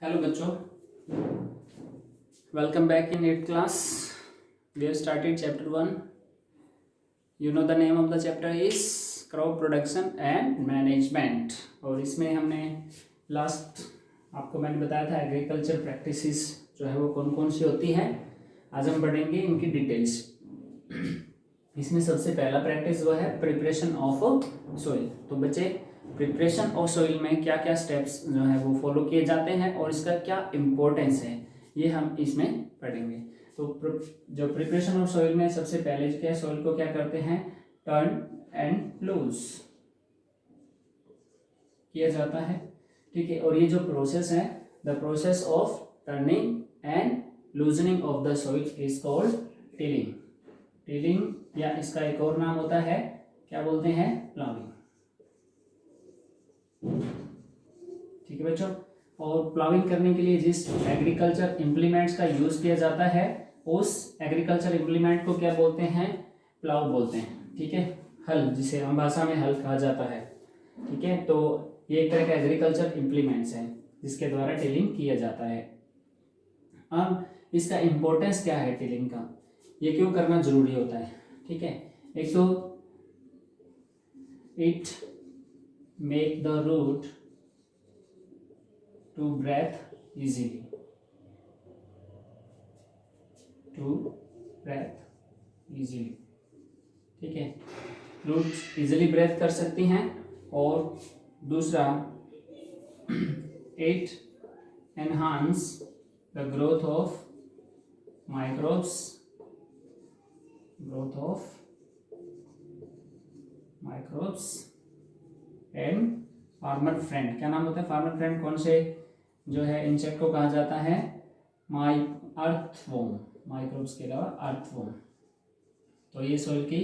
Hello बच्चों, welcome back in 8th class. We have started chapter 1. You know the name of the chapter is crop production and management. और इसमें हमने last आपको मैंने बताया था एग्रीकल्चर प्रैक्टिसेस जो है वो कौन कौन सी होती हैं। आज हम पढ़ेंगे इनकी डिटेल्स। इसमें सबसे पहला प्रैक्टिस वो है प्रिपरेशन ऑफ सोइल। तो बच्चे प्रिपरेशन ऑफ सोइल में क्या क्या स्टेप्स जो है वो फॉलो किए जाते हैं और इसका क्या इम्पोर्टेंस है ये हम इसमें पढ़ेंगे। तो जो प्रिपरेशन ऑफ सोइल में सबसे पहले क्या सोइल को क्या करते हैं, टर्न एंड लूज किया जाता है। ठीक है, और ये जो प्रोसेस है the process of turning and loosening of the soil is called tilling. Tilling या इसका एक और नाम होता है, क्या बोलते हैं, प्लाविंग। ठीक है बच्चों, और प्लाविंग करने के लिए जिस एग्रीकल्चर इम्प्लीमेंट्स का यूज किया जाता है उस एग्रीकल्चर इम्प्लीमेंट को क्या बोलते हैं, प्लाव बोलते हैं। ठीक है, हल, जिसे आम भाषा में हल कहा जाता है। ठीक है, तो ये एक तरह का एग्रीकल्चर इम्प्लीमेंट्स है जिसके द्वारा टिलिंग किया जाता है। अब इसका इम्पोर्टेंस क्या है टिलिंग का, ये क्यों करना जरूरी होता है। ठीक है, एक तो it make the root to breathe easily, to breathe easily. ठीक है, रूट इजीली ब्रेथ कर सकती हैं। और दूसरा it enhance the growth of microbes, growth of microbes and farmer friend. क्या नाम होता है फार्मर फ्रेंड, कौन से जो है इंसेक्ट को कहा जाता है, अर्थवॉर्म, माइक्रोब्स के अलावा अर्थवॉर्म। तो ये सोइल की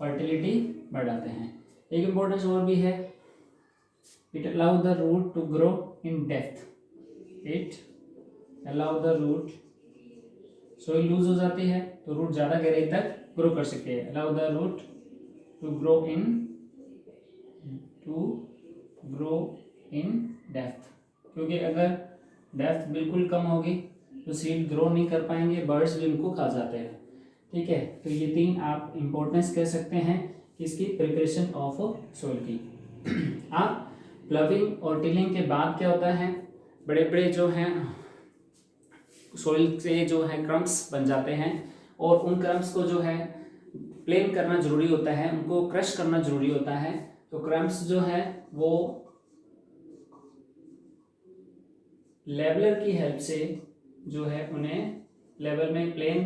फर्टिलिटी बढ़ाते हैं। एक इम्पोर्टेंस और भी है, it allow the root to grow in depth, it allow the root, soil loose हो जाती है तो रूट ज़्यादा गहराई तक ग्रो कर सकते हैं। Allow the root to grow in depth, क्योंकि अगर डेप्थ बिल्कुल कम होगी तो सीड ग्रो नहीं कर पाएंगे, बर्ड्स भी उनको खा जाते हैं। ठीक है, तो ये तीन आप इम्पोर्टेंस कह सकते हैं किसकी, प्रिपरेशन ऑफ सोइल की। आप प्लविंग और टिलिंग के बाद क्या होता है, बड़े बड़े जो हैं सोइल से जो है क्रम्स बन जाते हैं और उन क्रम्स को जो है प्लेन करना जरूरी होता है, उनको क्रश करना जरूरी होता है। तो क्रम्स जो है वो लेवलर की हेल्प से जो है उन्हें लेवल में प्लेन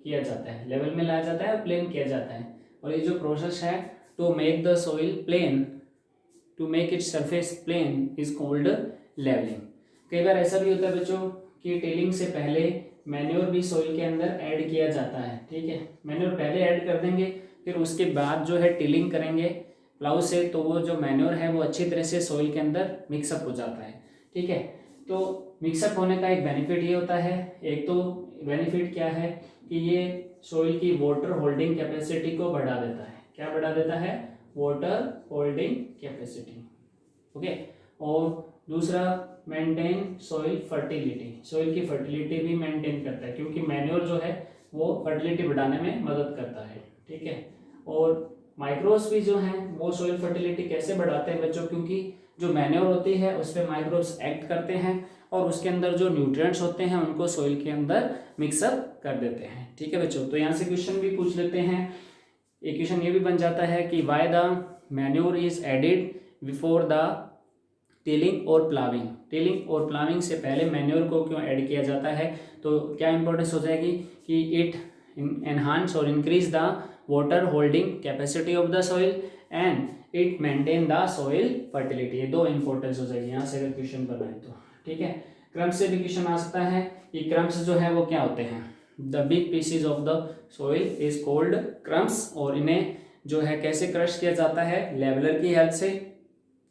किया जाता है, लेवल में लाया जाता है और प्लेन किया जाता है। और ये जो प्रोसेस है to make the soil plain, to make it surface plain is called levelling. कई बार ऐसा भी होता है बच्चों कि टिलिंग से पहले मैन्योर भी सोइल के अंदर ऐड किया जाता है। ठीक है, मैन्योर पहले ऐड कर देंगे, फिर उसके बाद जो है टिलिंग करेंगे प्लाउ से, तो वो जो मैन्योर है वो अच्छी तरह से सोइल के अंदर मिक्सअप हो जाता है। ठीक है, तो मिक्सअप होने का एक बेनिफिट ये होता है, एक तो बेनिफिट क्या है कि ये सोइल की वाटर होल्डिंग कैपेसिटी को बढ़ा देता है। क्या बढ़ा देता है, वाटर होल्डिंग कैपेसिटी। ओके, और दूसरा मेंटेन सोइल फर्टिलिटी, सोइल की फर्टिलिटी भी मेंटेन करता है क्योंकि मैन्योर जो है वो फर्टिलिटी बढ़ाने में मदद करता है। ठीक है, और माइक्रोब्स भी जो हैं वो सोइल फर्टिलिटी कैसे बढ़ाते हैं बच्चों, क्योंकि जो मैन्योर होती है उस पर माइक्रोब्स एक्ट करते हैं और उसके अंदर जो न्यूट्रिएंट्स होते हैं उनको सोइल के अंदर मिक्सअप कर देते हैं। ठीक है बच्चों, तो यहाँ से क्वेश्चन भी पूछ लेते हैं। एक क्वेश्चन ये भी बन जाता है कि why the manure is added before the tilling और प्लाविंग, टिलिंग और प्लाविंग से पहले मैन्योर को क्यों ऐड किया जाता है। तो क्या इंपॉर्टेंस हो जाएगी कि इट एनहांस और increase the water holding capacity of the soil and it maintain the soil fertility. ये दो इंपॉर्टेंस हो जाएगी यहाँ से अगर क्वेश्चन बनाए तो। ठीक है, क्रम्स से भी क्वेश्चन आ सकता है कि क्रम्स जो है वो क्या होते हैं, the big pieces of the soil is called crumbs, और इन्हें जो है कैसे क्रश किया जाता है, लेवलर की हेल्प से,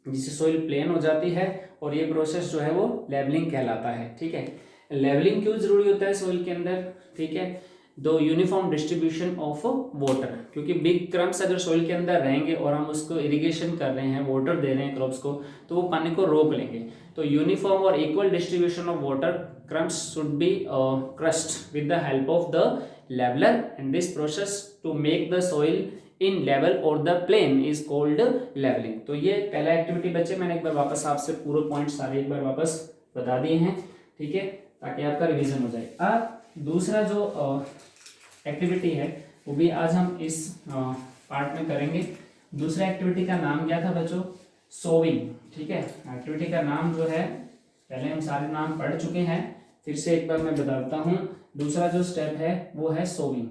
जिससे सोइल प्लेन हो जाती है और ये प्रोसेस जो है वो लेवलिंग कहलाता है। ठीक है, लेवलिंग क्यों जरूरी होता है सोइल के अंदर। ठीक है, the uniform distribution of water, क्योंकि बिग क्रम्स अगर सॉइल के अंदर रहेंगे और हम उसको इरिगेशन कर रहे हैं, वाटर दे रहे हैं क्रॉप्स को, तो वो पानी को रोक लेंगे। तो यूनिफॉर्म और equal distribution of water crumbs should be crushed with the help of the leveller, and this process to make the soil in level और the plane is called levelling. तो ये पहला एक्टिविटी बच्चे मैंने एक बार वापस आपसे पूरे पॉइंट सारे एक बार वापस बता दिए हैं, ठीक है, ताकि आपका रिवीजन हो जाए। अब दूसरा जो एक्टिविटी है वो भी आज हम इस पार्ट में करेंगे। दूसरा एक्टिविटी का नाम क्या था बच्चों? सोविंग, ठीक है। एक्टिविटी का नाम जो है, पहले हम सारे नाम पढ़ चुके हैं, फिर से एक बार मैं बताता हूँ। दूसरा जो स्टेप है वो है सोविंग।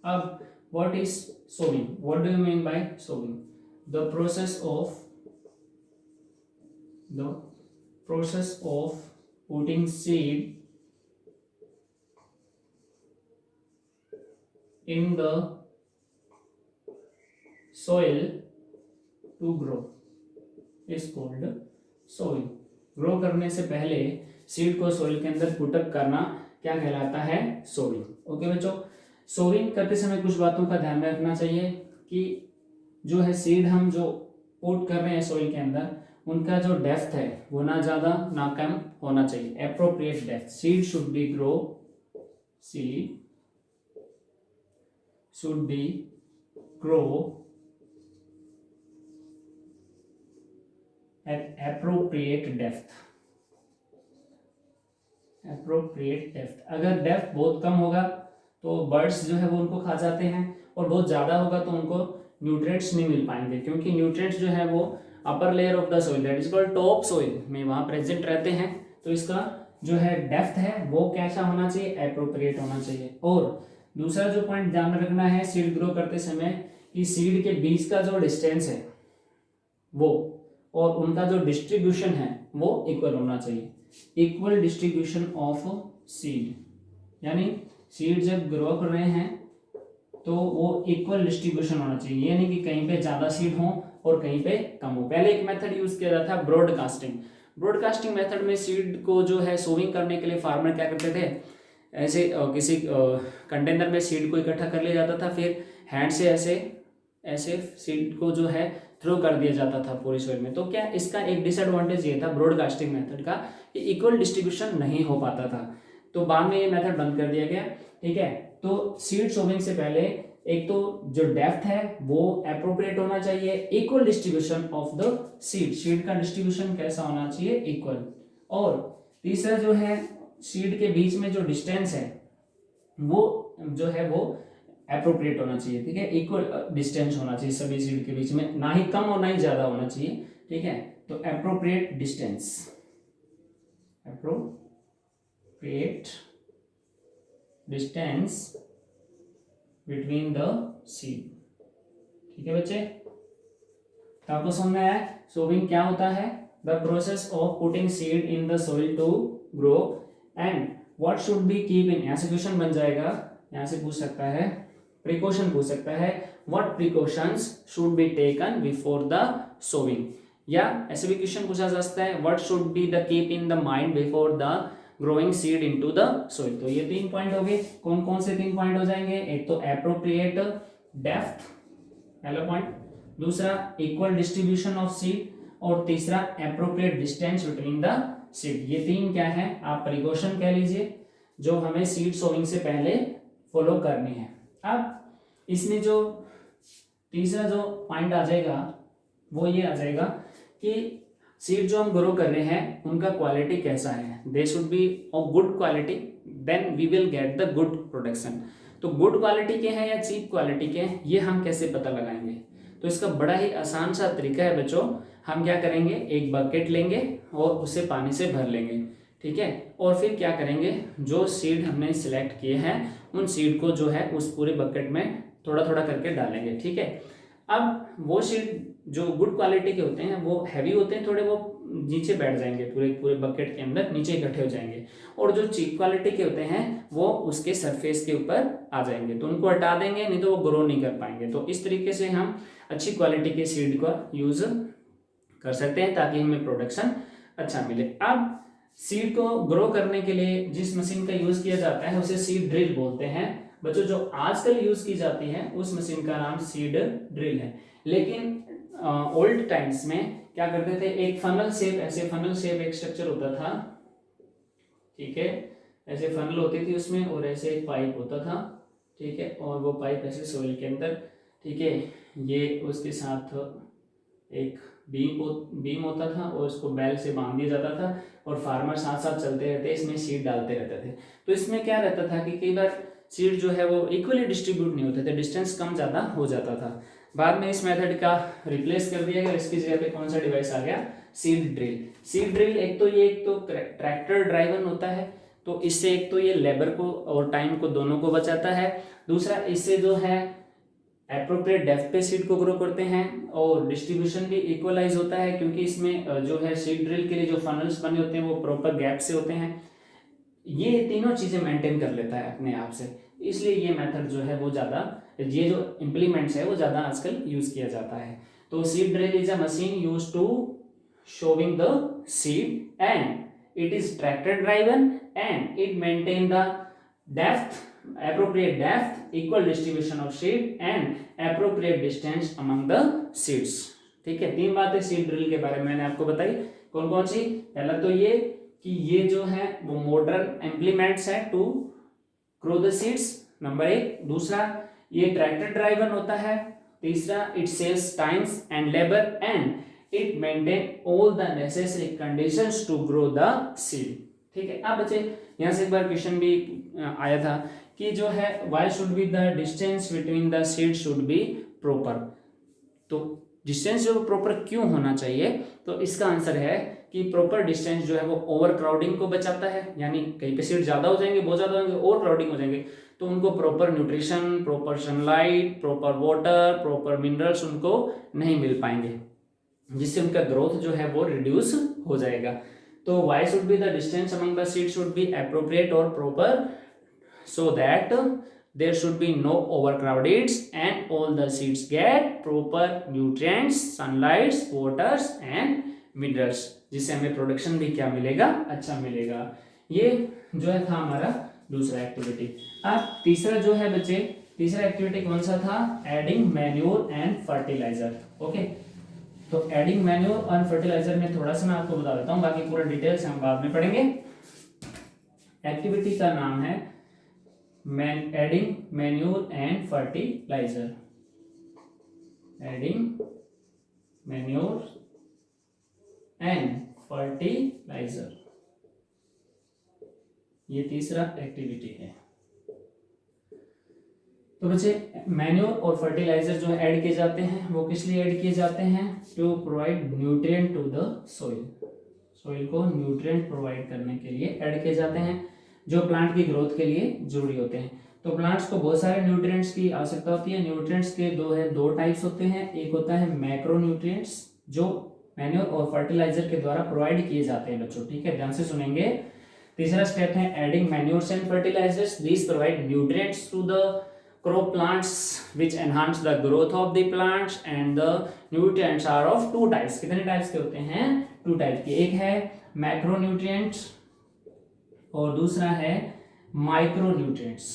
अब what is sowing? What do you mean by sowing? The process of putting seed in the soil to grow is called sowing. Grow करने से पहले सीड को सोइल के अंदर पुटअप करना क्या कहलाता है? सोविंग। ओके बच्चों, सोविंग करते समय कुछ बातों का ध्यान में रखना चाहिए कि जो है सीड हम जो पुट कर रहे हैं सोइल के अंदर, उनका जो डेप्थ है वो ना ज़्यादा ना कम होना चाहिए, appropriate depth. Seed should be grow at appropriate depth. अगर डेप्थ बहुत कम होगा तो बर्ड्स जो है वो उनको खा जाते हैं, और बहुत ज़्यादा होगा तो उनको न्यूट्रिएंट्स नहीं मिल पाएंगे, क्योंकि न्यूट्रिएंट्स जो है वो upper layer of the soil, that is called top soil में वहाँ प्रेजेंट रहते हैं। तो इसका जो है डेप्थ है वो कैसा होना चाहिए? एप्रोप्रिएट होना चाहिए। और दूसरा जो पॉइंट ध्यान में रखना है सीड ग्रो करते समय, कि सीड के बीच का जो डिस्टेंस है वो और उनका जो डिस्ट्रीब्यूशन है वो इक्वल होना चाहिए। इक्वल डिस्ट्रीब्यूशन ऑफ सीड, यानी सीड जब ग्रो कर रहे हैं तो वो इक्वल डिस्ट्रीब्यूशन होना चाहिए, ये नहीं कि कहीं पे ज़्यादा सीड हो और कहीं पे कम हो। पहले एक मेथड यूज किया जाता था ब्रॉडकास्टिंग मेथड में सीड को जो है सोविंग करने के लिए फार्मर क्या करते थे, ऐसे किसी कंटेनर में सीड को इकट्ठा कर लिया जाता था, फिर हैंड से ऐसे सीड को जो है थ्रो कर दिया जाता था पूरी सॉइल में। तो क्या इसका एक डिसएडवांटेज ये था ब्रॉडकास्टिंग मेथड का, कि इक्वल डिस्ट्रीब्यूशन नहीं हो पाता था, तो बाद में ये मेथड बंद कर दिया गया, ठीक है। तो सीड सोविंग से पहले एक तो जो डेप्थ है वो एप्रोप्रिएट होना चाहिए, equal distribution of the seed का डिस्ट्रीब्यूशन कैसा होना चाहिए? इक्वल। और तीसरा जो है सीड के बीच में जो डिस्टेंस है वो जो है वो एप्रोप्रिएट होना चाहिए, ठीक है, इक्वल डिस्टेंस होना चाहिए सभी सीड के बीच में, ना ही कम और ना ही ज्यादा होना चाहिए, ठीक है। तो appropriate distance between the seed, ठीक है बच्चे। तो आपको समझ में आया सोविंग क्या होता है? The process of putting seed in the soil to grow, and what should be keep in, यहाँ से क्वेश्चन बन जाएगा, यहाँ से पूछ सकता है, प्रिकॉशन पूछ सकता है, what precautions should be taken before the sowing, या ऐसे भी क्वेश्चन पूछा जा सकता है, what should be the keep in the mind before the growing seed into the soil. तो ये 3 पॉइंट हो गए। कौन कौन से 3 पॉइंट हो जाएंगे? एक तो एप्रोप्रिएट डेप्थ, पहला पॉइंट, दूसरा इक्वल डिस्ट्रीब्यूशन ऑफ सीड, और तीसरा appropriate distance between the seed. ये 3 क्या है? आप प्रिकॉशन कह लीजिए, जो हमें सीड सोविंग से पहले फॉलो करनी है। अब इसमें जो तीसरा जो पॉइंट आ जाएगा वो ये आ जाएगा कि सीड जो हम ग्रो कर रहे हैं उनका क्वालिटी कैसा है, they should be of good quality, then we will get the good production. तो गुड क्वालिटी के हैं या चीप क्वालिटी के हैं, ये हम कैसे पता लगाएंगे? तो इसका बड़ा ही आसान सा तरीका है बच्चों, हम क्या करेंगे, एक बकेट लेंगे और उसे पानी से भर लेंगे, ठीक है, और फिर क्या करेंगे, जो सीड हमने सिलेक्ट किए हैं उन सीड को जो है उस पूरे बकेट में थोड़ा थोड़ा करके डालेंगे, ठीक है। अब वो सीड जो गुड क्वालिटी के होते हैं वो हैवी होते हैं थोड़े, वो नीचे बैठ जाएंगे पूरे बकेट के अंदर, नीचे इकट्ठे हो जाएंगे, और जो चीप क्वालिटी के होते हैं वो उसके सरफेस के ऊपर आ जाएंगे, तो उनको हटा देंगे, नहीं तो वो ग्रो नहीं कर पाएंगे। तो इस तरीके से हम अच्छी क्वालिटी के सीड का यूज कर सकते हैं ताकि हमें प्रोडक्शन अच्छा मिले। अब सीड को ग्रो करने के लिए जिस मशीन का यूज किया जाता है उसे सीड ड्रिल बोलते हैं बच्चों। जो आजकल यूज की जाती है उस मशीन का नाम सीड ड्रिल है। लेकिन ओल्ड टाइम्स में क्या करते थे, एक फनल शेप, ऐसे फनल शेप एक स्ट्रक्चर होता था, ठीक है, ऐसे फनल होती थी उसमें, और ऐसे एक पाइप होता था, ठीक है, और वो पाइप ऐसे सोइल के अंदर, ठीक है, ये उसके साथ एक बीम होता था और उसको बैल से बांध दिया जाता था और फार्मर साथ साथ चलते रहते, इसमें सीड डालते रहते थे। तो इसमें क्या रहता था कि कई बार सीड जो है वो इक्वली डिस्ट्रीब्यूट नहीं होते थे, डिस्टेंस कम ज़्यादा हो जाता था। बाद में इस मेथड का रिप्लेस कर दिया गया, इसकी जगह पे कौन सा डिवाइस आ गया, सीड ड्रिल। सीड ड्रिल एक तो ट्रैक्टर ड्राइवन होता है, तो इससे एक तो ये लेबर को और टाइम को दोनों को बचाता है, दूसरा इससे जो है एप्रोप्रिएट डेप्थ पे सीड को ग्रो करते हैं, और डिस्ट्रीब्यूशन भी इक्वलाइज होता है क्योंकि इसमें जो है सीड ड्रिल के लिए जो फनल्स बने होते हैं वो प्रॉपर गैप से होते हैं। ये तीनों चीजें मेंटेन कर लेता है अपने आप से, इसलिए ये मेथड जो है वो ज़्यादा, ये जो इम्प्लीमेंट्स है वो ज़्यादा आजकल यूज किया जाता है। तो seed drill is a machine use to sowing the seed and it is tractor driven and it maintain the depth, appropriate depth, equal distribution of seed and appropriate distance among the seeds। ठीक है, तीन बातें seed drill के बारे में मैंने आपको बताई। कौन कौन सी? पहला तो ये कि ये जो है वो मॉडर्न इम्प्लीमेंट्स है to grow the seeds, number एक। दूसरा, ये ट्रैक्टर ड्राइवन होता है। तीसरा, it saves times and labour and it maintain all the necessary conditions to grow the seed. ठीक है, अब बच्चे यहाँ से एक बार क्वेश्चन भी आया था कि जो है why should be the distance between the seed should be proper. तो डिस्टेंस जो प्रॉपर क्यों होना चाहिए, तो इसका आंसर है कि प्रॉपर डिस्टेंस जो है वो ओवर क्राउडिंग को बचाता है, यानी कहीं पे सीड ज्यादा हो जाएंगे, बहुत ज्यादा होंगे, ओवर क्राउडिंग हो जाएंगे, तो उनको proper nutrition, proper sunlight, proper water, proper minerals उनको नहीं मिल पाएंगे, जिससे उनका ग्रोथ जो है वो रिड्यूस हो जाएगा। तो why should be the distance among the seed should be appropriate और proper so that there should be no overcrowded and all the seeds get proper nutrients, sunlights, waters and minerals, जिससे हमें production भी क्या मिलेगा, अच्छा मिलेगा। ये जो है था हमारा दूसरा एक्टिविटी। अब तीसरा जो है बच्चे, तीसरा एक्टिविटी कौन सा था, adding manure and fertiliser. Okay, तो एडिंग मैन्योर एंड फर्टिलाइजर में थोड़ा सा मैं आपको बता देता हूँ, बाकी पूरा डिटेल्स हम बाद में पढ़ेंगे। एक्टिविटी का नाम है adding manure and fertilizer, adding manure and fertilizer, ये तीसरा एक्टिविटी है। तो बच्चे मैन्योर और फर्टिलाइजर जो ऐड किए जाते हैं वो किस लिए ऐड किए जाते हैं, to provide nutrient to the soil, soil को न्यूट्रिएंट प्रोवाइड करने के लिए ऐड किए जाते हैं, जो प्लांट की ग्रोथ के लिए जरूरी होते हैं। तो प्लांट्स को बहुत सारे न्यूट्रिएंट्स की आवश्यकता होती है। न्यूट्रिएंट्स के दो टाइप्स होते हैं, एक होता है मैक्रो न्यूट्रिएंट्स जो मैन्योर और फर्टिलाइजर के द्वारा प्रोवाइड किए जाते हैं बच्चों, ठीक है, ध्यान से सुनेंगे। तीसरा स्टेप है adding manures and fertilisers, these provide nutrients to the crop plants which enhance the growth of the plants and the nutrients are of two types। कितने टाइप्स के होते हैं, टू टाइप के, एक है मैक्रो न्यूट्रिएंट्स और दूसरा है माइक्रो न्यूट्रिएंट्स।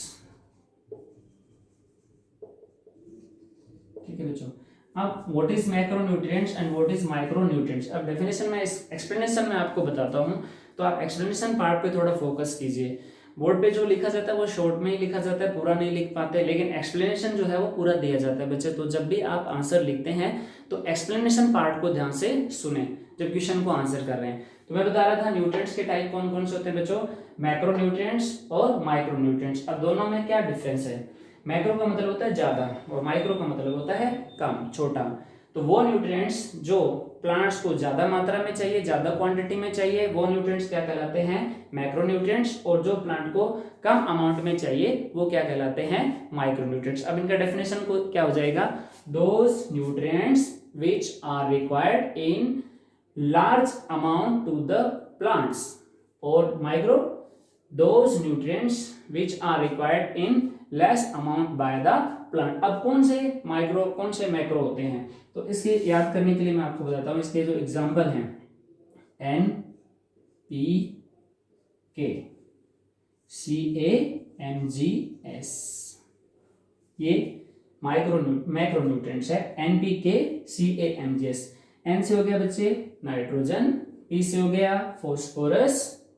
ठीक है बच्चों, अब what is macro nutrients and what is micro nutrients, अब डेफिनेशन में एक्सप्लेनेशन में आपको बताता हूं, तो आप एक्सप्लेनेशन पार्ट पे थोड़ा फोकस कीजिए। बोर्ड पे जो लिखा जाता है वो शॉर्ट में ही लिखा जाता है, पूरा नहीं लिख पाते, लेकिन एक्सप्लेनेशन जो है वो पूरा दिया जाता है बच्चे। तो जब भी आप आंसर लिखते हैं तो एक्सप्लेनेशन पार्ट को ध्यान से सुने जब क्वेश्चन को आंसर कर रहे हैं। तो मैं बता रहा था न्यूट्रिएंट्स के टाइप कौन कौन से होते हैं बच्चों, मैक्रो न्यूट्रिएंट्स और माइक्रो न्यूट्रिएंट्स। अब दोनों में क्या डिफरेंस है, मैक्रो का मतलब होता है ज्यादा और माइक्रो का मतलब होता है कम, छोटा। तो वो न्यूट्रिएंट्स जो प्लांट्स को ज्यादा मात्रा में चाहिए, ज्यादा क्वांटिटी में चाहिए, वो न्यूट्रिएंट्स क्या कहलाते हैं, मैक्रो न्यूट्रिएंट्स, और जो प्लांट को कम अमाउंट में चाहिए वो क्या कहलाते हैं, माइक्रो न्यूट्रिएंट्स। अब इनका डेफिनेशन को क्या हो जाएगा, those nutrients which are required in large amount to the plants, और micro those nutrients which are required in less amount by the plant. अब कौन से माइक्रो कौन से मैक्रो होते हैं, तो इसके याद करने के लिए मैं आपको बताता हूं, इसके जो एग्जांपल हैं NPK, के, CAMGS, ये मैक्रोन्यूट्रिएंट्स है। NPK, CAMGS। N से हो गया बच्चे नाइट्रोजन, P से हो गया फॉस्फोरस,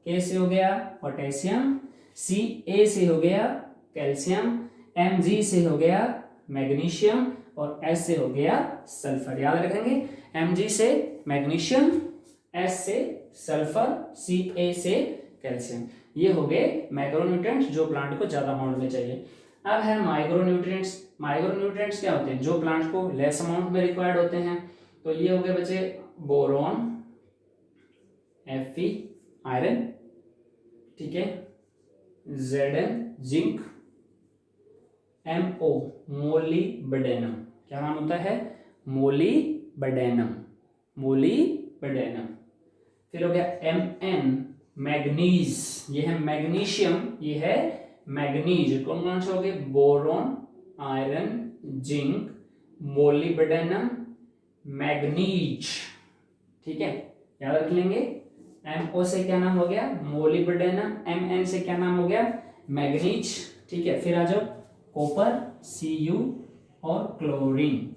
K से हो गया पोटेशियम, CA से हो गया कैल्शियम, Mg से हो गया मैग्नीशियम और S से हो गया सल्फर। याद रखेंगे, Mg से मैग्नीशियम, S से सल्फर, Ca से कैल्शियम। ये हो गए मैक्रोन्यूट्रिएंट्स जो प्लांट को ज्यादा अमाउंट में चाहिए। अब है माइक्रोन्यूट्रिएंट्स। माइक्रोन्यूट्रिएंट्स क्या होते हैं? जो प्लांट को लेस अमाउंट में रिक्वायर्ड होते हैं। तो ये हो गए बच्चे बोरॉन, Fe आयरन, ठीक है, Zn जिंक, Mo मोलिब्डेनम। क्या नाम होता है? Molybdenum, molybdenum. फिर हो गया Mn मैग्नीज, ये है मैग्नीशियम, ये है मैग्नीज। कौन कौन से हो गए? Boron, iron, zinc, molybdenum, manganese, ठीक है, याद रख लेंगे। MO से क्या नाम हो गया? मोलिब्डेनम। Mn से क्या नाम हो गया? मैग्नीज, ठीक है। फिर आ जाओ कॉपर, Cu और क्लोरीन।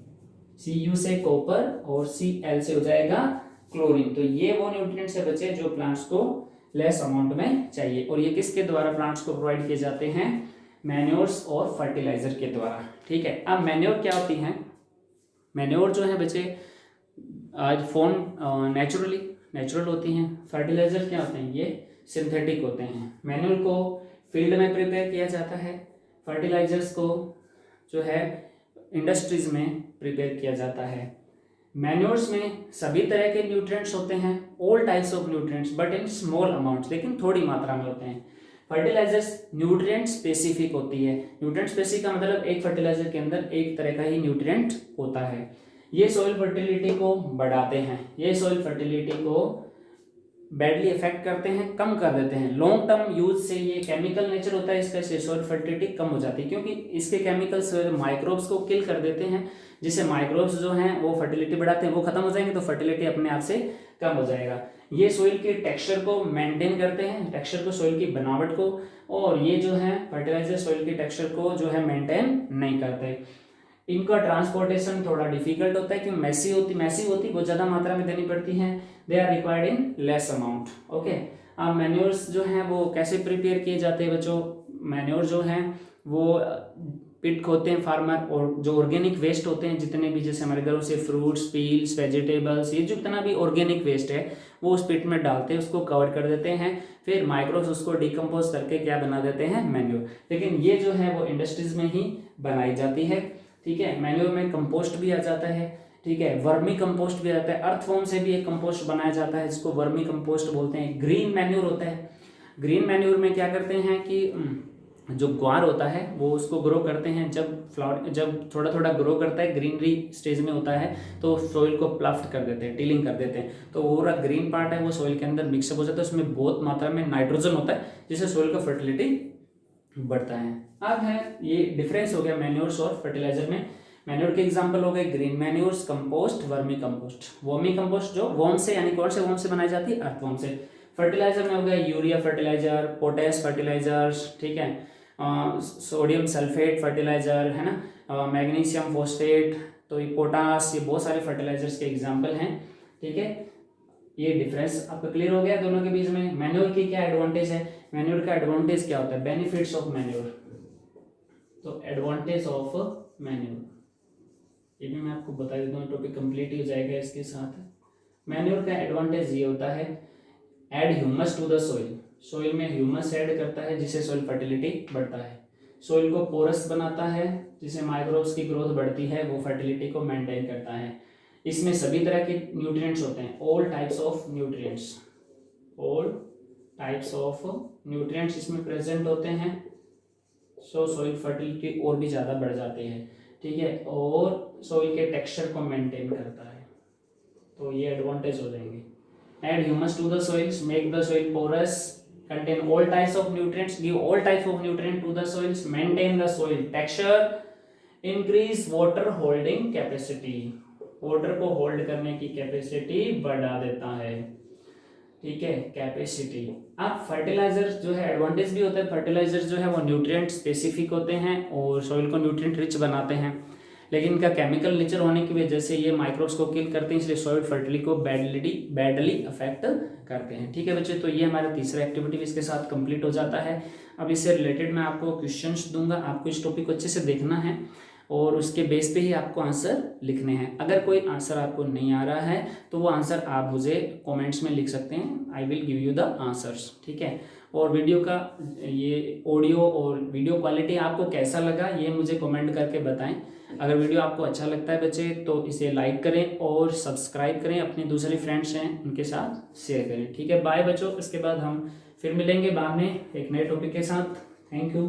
Cu से कॉपर और Cl से हो जाएगा क्लोरीन। तो ये वो न्यूट्रिएंट्स है बच्चे जो प्लांट्स को लेस अमाउंट में चाहिए। और ये किसके द्वारा प्लांट्स को प्रोवाइड किए जाते हैं? मैन्योर्स और फर्टिलाइजर के द्वारा, ठीक है। अब मैन्योर क्या होती है? मैन्योर जो है बच्चे आज नेचुरल होती हैं। फर्टिलाइजर क्या होते हैं? ये सिंथेटिक होते हैं। मैन्योर को फील्ड में प्रिपेयर किया जाता है, फर्टिलाइजर्स को जो है इंडस्ट्रीज में प्रिपेयर किया जाता है। मैन्योर्स में सभी तरह के न्यूट्रिएंट्स होते हैं, all types of nutrients, but in small amounts, लेकिन थोड़ी मात्रा में होते हैं। फर्टिलाइजर्स न्यूट्रिएंट स्पेसिफिक होती है। न्यूट्रिएंट स्पेसिफिक का मतलब एक फर्टिलाइजर के अंदर एक तरह का ही न्यूट्रिएंट होता है। ये सॉइल फर्टिलिटी को बढ़ाते हैं, ये सॉइल फर्टिलिटी को बैडली इफेक्ट करते हैं, कम कर देते हैं। लॉन्ग टर्म यूज से ये केमिकल नेचर होता है इसका, सॉइल फर्टिलिटी कम हो जाती है क्योंकि इसके केमिकल्स माइक्रोब्स को किल कर देते हैं, जिससे माइक्रोब्स जो हैं वो फर्टिलिटी बढ़ाते हैं, वो खत्म हो जाएंगे तो फर्टिलिटी अपने आप से कम हो जाएगा। ये सॉइल के टेक्सचर को मेंटेन करते हैं, टेक्सचर को, सॉइल की बनावट को, और ये जो है फर्टिलाइजर सॉइल की टेक्सचर को जो है मेंटेन नहीं करते। इनका ट्रांसपोर्टेशन थोड़ा डिफिकल्ट होता है क्योंकि मैसी होती बहुत ज़्यादा मात्रा में देनी पड़ती हैं। They are required in less amount. Okay, अब मैन्योर्स जो हैं वो कैसे प्रिपेयर किए जाते हैं बच्चों? मैन्योर जो हैं वो पिट खोदते हैं फार्मर, और जो ऑर्गेनिक वेस्ट होते हैं जितने भी, जैसे हमारे घरों से फ्रूट्स, पील्स, वेजिटेबल्स, ये जितना भी ऑर्गेनिक वेस्ट है वो उस पिट में डालते हैं, उसको कवर कर देते हैं। फिर माइक्रोब्स उसको डिकम्पोज करके क्या बना देते हैं? मैन्योर। लेकिन ये जो है वो इंडस्ट्रीज में ही बनाई जाती है, ठीक है। मैन्योर में कंपोस्ट भी आ जाता है, ठीक है, वर्मी कंपोस्ट भी आ जाता है, अर्थ फॉर्म से भी एक कंपोस्ट बनाया जाता है जिसको वर्मी कंपोस्ट बोलते हैं। ग्रीन मैन्योर होता है। ग्रीन मैन्योर में क्या करते हैं कि जो ग्वार होता है वो उसको ग्रो करते हैं, जब थोड़ा थोड़ा ग्रो करता है, ग्रीनरी स्टेज में होता है, तो सॉइल को प्लफ्ट कर देते हैं, टिलिंग कर देते हैं, तो पूरा ग्रीन पार्ट है वो सॉइल के अंदर मिक्सअप हो जाता है, उसमें बहुत मात्रा में नाइट्रोजन होता है जिससे सॉइल का फर्टिलिटी बढ़ता है। अब है ये डिफरेंस हो गया मैन्योर्स और फर्टिलाइजर में। मैन्योर के एग्जांपल हो गए green manures, compost, vermi compost. Vermi compost जो वर्म से, यानी कौन से वर्म से बनाई जाती है? अर्थवर्म से। फर्टिलाइजर में हो गया यूरिया फर्टिलाइजर, पोटेश फर्टिलाइजर्स, ठीक है, सोडियम सल्फेट फर्टिलाइजर, है ना, मैग्नीशियम फॉस्फेट, तो ये पोटास, ये बहुत सारे फर्टिलाइजर्स के एग्जाम्पल हैं, ठीक है। ये डिफरेंस आपका क्लियर हो गया दोनों के बीच में। मैन्योर की क्या एडवांटेज है? मैन्योर का एडवांटेज क्या होता है? Benefits of manure. तो एडवांटेज ऑफ मैन्योर ये भी मैं आपको बता देता हूँ, टॉपिक कंप्लीट हो जाएगा इसके साथ। मैन्योर का एडवांटेज ये होता है, add humus to the soil. Soil में ह्यूमस ऐड करता है जिससे सॉइल फर्टिलिटी बढ़ता है। सॉइल को पोरस बनाता है जिससे माइक्रोब्स की ग्रोथ बढ़ती है, वो फर्टिलिटी को मेंटेन करता है। इसमें सभी तरह के न्यूट्रिएंट्स होते हैं, all types of nutrients, all types of nutrients इसमें प्रेजेंट होते हैं, सो सॉइल फर्टिलिटी और भी ज़्यादा बढ़ जाती है, ठीक है, और सॉइल के टेक्सचर को मेंटेन करता है। तो ये एडवांटेज हो जाएंगे। Add humus to the soils, make the soil porous, contain all types of nutrients, give all types of nutrients to the soils, maintain the soil texture, increase water holding capacity, water को hold करने की capacity बढ़ा देता है। ठीक है, capacity. अब fertiliser जो है एडवांटेज भी होता है, फर्टिलाइजर जो है वो न्यूट्रिएंट स्पेसिफिक होते हैं और सॉइल को न्यूट्रिएंट रिच बनाते हैं, लेकिन इनका केमिकल नेचर होने की वजह से ये माइक्रोब्स को किल करते हैं, इसलिए सॉइल फर्टिलिटी को बैडली अफेक्ट करते हैं। ठीक है बच्चे, तो ये हमारा तीसरा एक्टिविटी इसके साथ कंप्लीट हो जाता है। अब इससे रिलेटेड मैं आपको क्वेश्चंस दूंगा, आपको इस टॉपिक को अच्छे से देखना है और उसके बेस पे ही आपको आंसर लिखने हैं। अगर कोई आंसर आपको नहीं आ रहा है तो वो आंसर आप मुझे कमेंट्स में लिख सकते हैं, I will give you the answers. ठीक है, और वीडियो का ये ऑडियो और वीडियो क्वालिटी आपको कैसा लगा ये मुझे कमेंट करके बताएं। अगर वीडियो आपको अच्छा लगता है बच्चे तो इसे लाइक करें और सब्सक्राइब करें, अपने दूसरे फ्रेंड्स हैं उनके साथ शेयर करें। ठीक है, बाय बच्चों, इसके बाद हम फिर मिलेंगे बाद में एक नए टॉपिक के साथ। Thank you.